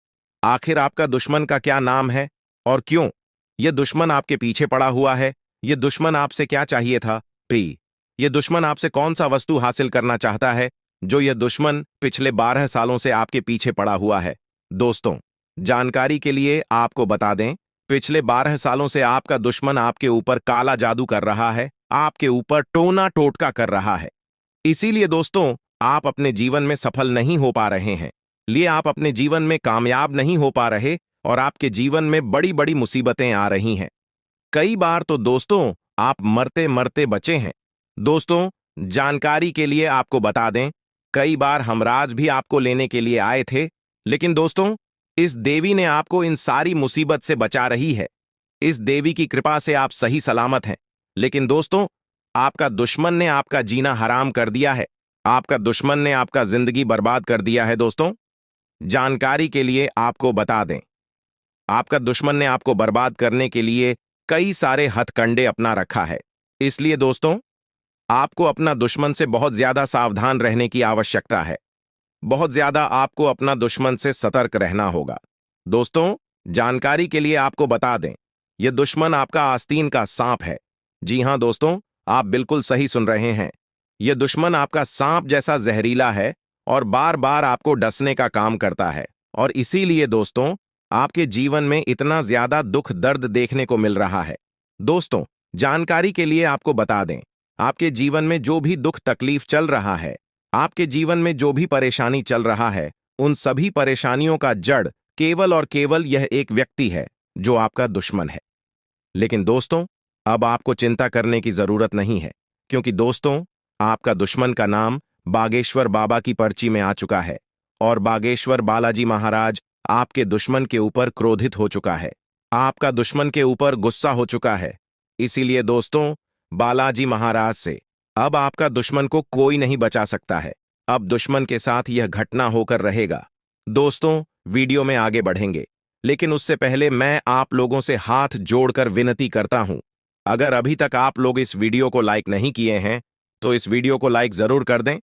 आखिर आपका दुश्मन का क्या नाम है और क्यों यह दुश्मन आपके पीछे पड़ा हुआ है? यह दुश्मन आपसे क्या चाहिए था? यह दुश्मन आपसे कौन सा वस्तु हासिल करना चाहता है जो यह दुश्मन पिछले 12 सालों से आपके पीछे पड़ा हुआ है? दोस्तों, जानकारी के लिए आपको बता दें, पिछले 12 सालों से आपका दुश्मन आपके ऊपर काला जादू कर रहा है, आपके ऊपर टोना टोटका कर रहा है। इसीलिए दोस्तों, आप अपने जीवन में सफल नहीं हो पा रहे हैं, लिए आप अपने जीवन में कामयाब नहीं हो पा रहे और आपके जीवन में बड़ी बड़ी मुसीबतें आ रही हैं। कई बार तो दोस्तों आप मरते मरते बचे हैं। दोस्तों, जानकारी के लिए आपको बता दें, कई बार हमराज भी आपको लेने के लिए आए थे, लेकिन दोस्तों इस देवी ने आपको इन सारी मुसीबत से बचा रही है। इस देवी की कृपा से आप सही सलामत हैं। लेकिन दोस्तों, आपका दुश्मन ने आपका जीना हराम कर दिया है। आपका दुश्मन ने आपका जिंदगी बर्बाद कर दिया है। दोस्तों, जानकारी के लिए आपको बता दें, आपका दुश्मन ने आपको बर्बाद करने के लिए कई सारे हथकंडे अपना रखा है। इसलिए दोस्तों, आपको अपना दुश्मन से बहुत ज्यादा सावधान रहने की आवश्यकता है। बहुत ज्यादा आपको अपना दुश्मन से सतर्क रहना होगा। दोस्तों, जानकारी के लिए आपको बता दें, यह दुश्मन आपका आस्तीन का सांप है। जी हां दोस्तों, आप बिल्कुल सही सुन रहे हैं। यह दुश्मन आपका सांप जैसा जहरीला है और बार बार आपको डसने का काम करता है। और इसीलिए दोस्तों, आपके जीवन में इतना ज्यादा दुख दर्द देखने को मिल रहा है। दोस्तों, जानकारी के लिए आपको बता दें, आपके जीवन में जो भी दुख तकलीफ चल रहा है, आपके जीवन में जो भी परेशानी चल रहा है, उन सभी परेशानियों का जड़ केवल और केवल यह एक व्यक्ति है जो आपका दुश्मन है। लेकिन दोस्तों, अब आपको चिंता करने की जरूरत नहीं है, क्योंकि दोस्तों आपका दुश्मन का नाम बागेश्वर बाबा की पर्ची में आ चुका है और बागेश्वर बालाजी महाराज आपके दुश्मन के ऊपर क्रोधित हो चुका है। आपका दुश्मन के ऊपर गुस्सा हो चुका है। इसीलिए दोस्तों, बालाजी महाराज से अब आपका दुश्मन को कोई नहीं बचा सकता है। अब दुश्मन के साथ यह घटना होकर रहेगा। दोस्तों, वीडियो में आगे बढ़ेंगे, लेकिन उससे पहले मैं आप लोगों से हाथ जोड़कर विनती करता हूं, अगर अभी तक आप लोग इस वीडियो को लाइक नहीं किए हैं तो इस वीडियो को लाइक जरूर कर दें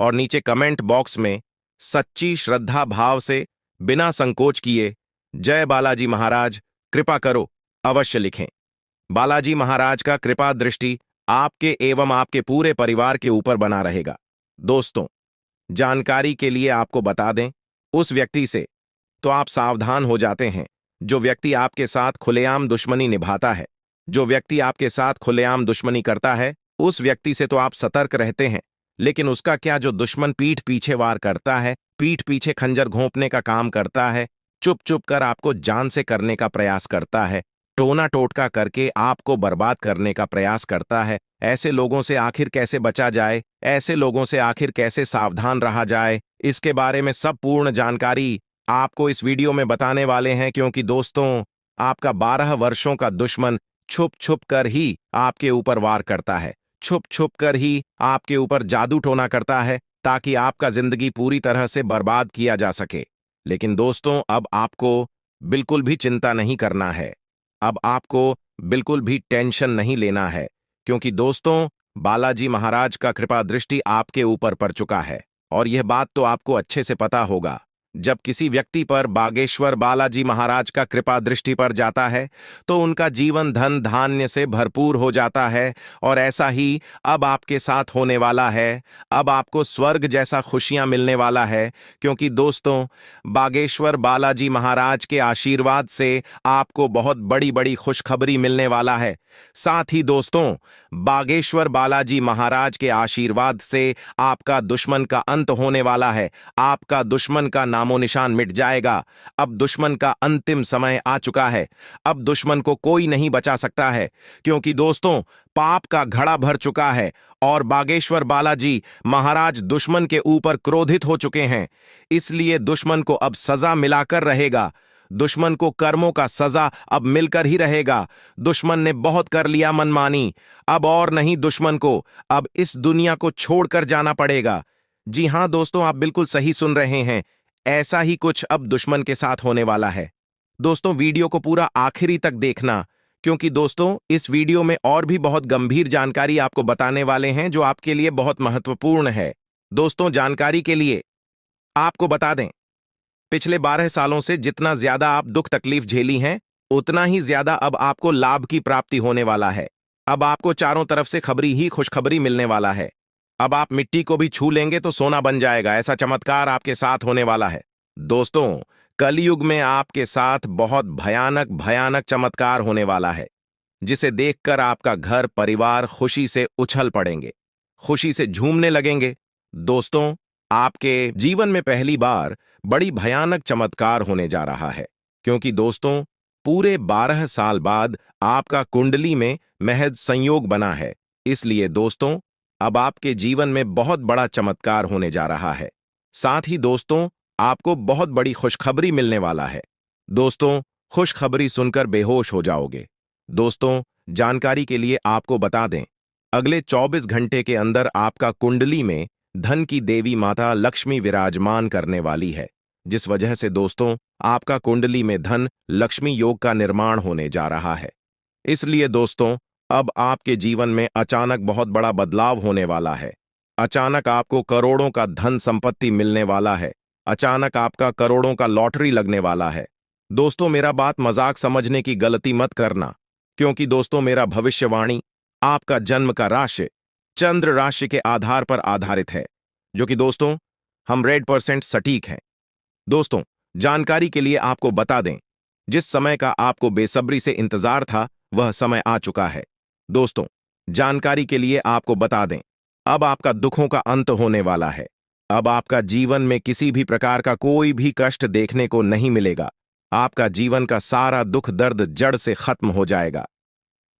और नीचे कमेंट बॉक्स में सच्ची श्रद्धा भाव से, बिना संकोच किए, जय बालाजी महाराज कृपा करो अवश्य लिखें। बालाजी महाराज का कृपा दृष्टि आपके एवं आपके पूरे परिवार के ऊपर बना रहेगा। दोस्तों, जानकारी के लिए आपको बता दें, उस व्यक्ति से तो आप सावधान हो जाते हैं जो व्यक्ति आपके साथ खुलेआम दुश्मनी निभाता है। जो व्यक्ति आपके साथ खुलेआम दुश्मनी करता है, उस व्यक्ति से तो आप सतर्क रहते हैं, लेकिन उसका क्या जो दुश्मन पीठ पीछे वार करता है, पीठ पीछे खंजर घोंपने का काम करता है, चुप चुप कर आपको जान से करने का प्रयास करता है, टोना टोटका करके आपको बर्बाद करने का प्रयास करता है, ऐसे लोगों से आखिर कैसे बचा जाए, ऐसे लोगों से आखिर कैसे सावधान रहा जाए, इसके बारे में सब पूर्ण जानकारी आपको इस वीडियो में बताने वाले हैं। क्योंकि दोस्तों, आपका 12 वर्षों का दुश्मन छुप छुप कर ही आपके ऊपर वार करता है, छुप छुप कर ही आपके ऊपर जादू टोना करता है, ताकि आपका जिंदगी पूरी तरह से बर्बाद किया जा सके। लेकिन दोस्तों, अब आपको बिल्कुल भी चिंता नहीं करना है, अब आपको बिल्कुल भी टेंशन नहीं लेना है, क्योंकि दोस्तों, बालाजी महाराज का कृपा दृष्टि आपके ऊपर पड़ चुका है। और यह बात तो आपको अच्छे से पता होगा, जब किसी व्यक्ति पर बागेश्वर बालाजी महाराज का कृपा दृष्टि पर जाता है तो उनका जीवन धन धान्य से भरपूर हो जाता है। और ऐसा ही अब आपके साथ होने वाला है। अब आपको स्वर्ग जैसा खुशियां मिलने वाला है, क्योंकि दोस्तों, बागेश्वर बालाजी महाराज के आशीर्वाद से आपको बहुत बड़ी बड़ी खुशखबरी मिलने वाला है। साथ ही दोस्तों, बागेश्वर बालाजी महाराज के आशीर्वाद से आपका दुश्मन का अंत होने वाला है। आपका दुश्मन का नामो निशान मिट जाएगा। अब दुश्मन का अंतिम समय आ चुका है। अब दुश्मन को कोई नहीं बचा सकता है, क्योंकि दोस्तों, पाप का घड़ा भर चुका है और बागेश्वर बालाजी महाराज दुश्मन के ऊपर क्रोधित हो चुके हैं। इसलिए दुश्मन को अब सजा मिलाकर रहेगा। दुश्मन को कर्मों का सजा अब मिलकर ही रहेगा। दुश्मन ने बहुत कर लिया मनमानी, अब और नहीं, दुश्मन को अब इस दुनिया को छोड़कर जाना पड़ेगा। जी हां दोस्तों, आप बिल्कुल सही सुन रहे हैं, ऐसा ही कुछ अब दुश्मन के साथ होने वाला है। दोस्तों, वीडियो को पूरा आखिरी तक देखना, क्योंकि दोस्तों, इस वीडियो में और भी बहुत गंभीर जानकारी आपको बताने वाले हैं जो आपके लिए बहुत महत्वपूर्ण है। दोस्तों, जानकारी के लिए आपको बता दें, पिछले 12 सालों से जितना ज्यादा आप दुख तकलीफ झेली हैं, उतना ही ज्यादा अब आपको लाभ की प्राप्ति होने वाला है। अब आपको चारों तरफ से खबरी ही खुशखबरी मिलने वाला है। अब आप मिट्टी को भी छू लेंगे तो सोना बन जाएगा, ऐसा चमत्कार आपके साथ होने वाला है। दोस्तों, कलयुग में आपके साथ बहुत भयानक भयानक चमत्कार होने वाला है, जिसे देखकर आपका घर परिवार खुशी से उछल पड़ेंगे, खुशी से झूमने लगेंगे। दोस्तों, आपके जीवन में पहली बार बड़ी भयानक चमत्कार होने जा रहा है, क्योंकि दोस्तों, पूरे 12 साल बाद आपका कुंडली में महज संयोग बना है। इसलिए दोस्तों, अब आपके जीवन में बहुत बड़ा चमत्कार होने जा रहा है। साथ ही दोस्तों, आपको बहुत बड़ी खुशखबरी मिलने वाला है। दोस्तों, खुशखबरी सुनकर बेहोश हो जाओगे। दोस्तों, जानकारी के लिए आपको बता दें, अगले 24 घंटे के अंदर आपका कुंडली में धन की देवी माता लक्ष्मी विराजमान करने वाली है, जिस वजह से दोस्तों, आपका कुंडली में धन लक्ष्मी योग का निर्माण होने जा रहा है। इसलिए दोस्तों, अब आपके जीवन में अचानक बहुत बड़ा बदलाव होने वाला है। अचानक आपको करोड़ों का धन संपत्ति मिलने वाला है। अचानक आपका करोड़ों का लॉटरी लगने वाला है। दोस्तों, मेरा बात मजाक समझने की गलती मत करना, क्योंकि दोस्तों, मेरा भविष्यवाणी आपका जन्म का राशि चंद्र राशि के आधार पर आधारित है, जो कि दोस्तों, हम 100% सटीक हैं। दोस्तों, जानकारी के लिए आपको बता दें, जिस समय का आपको बेसब्री से इंतजार था, वह समय आ चुका है। दोस्तों, जानकारी के लिए आपको बता दें, अब आपका दुखों का अंत होने वाला है। अब आपका जीवन में किसी भी प्रकार का कोई भी कष्ट देखने को नहीं मिलेगा। आपका जीवन का सारा दुख दर्द जड़ से खत्म हो जाएगा।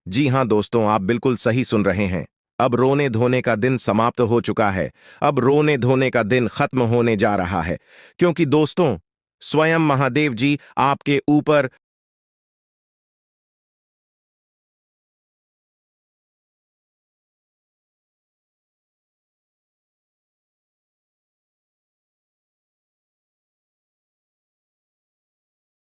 जी हां दोस्तों, आप बिल्कुल सही सुन रहे हैं। अब रोने धोने का दिन समाप्त हो चुका है। अब रोने धोने का दिन खत्म होने जा रहा है, क्योंकि दोस्तों, स्वयं महादेव जी आपके ऊपर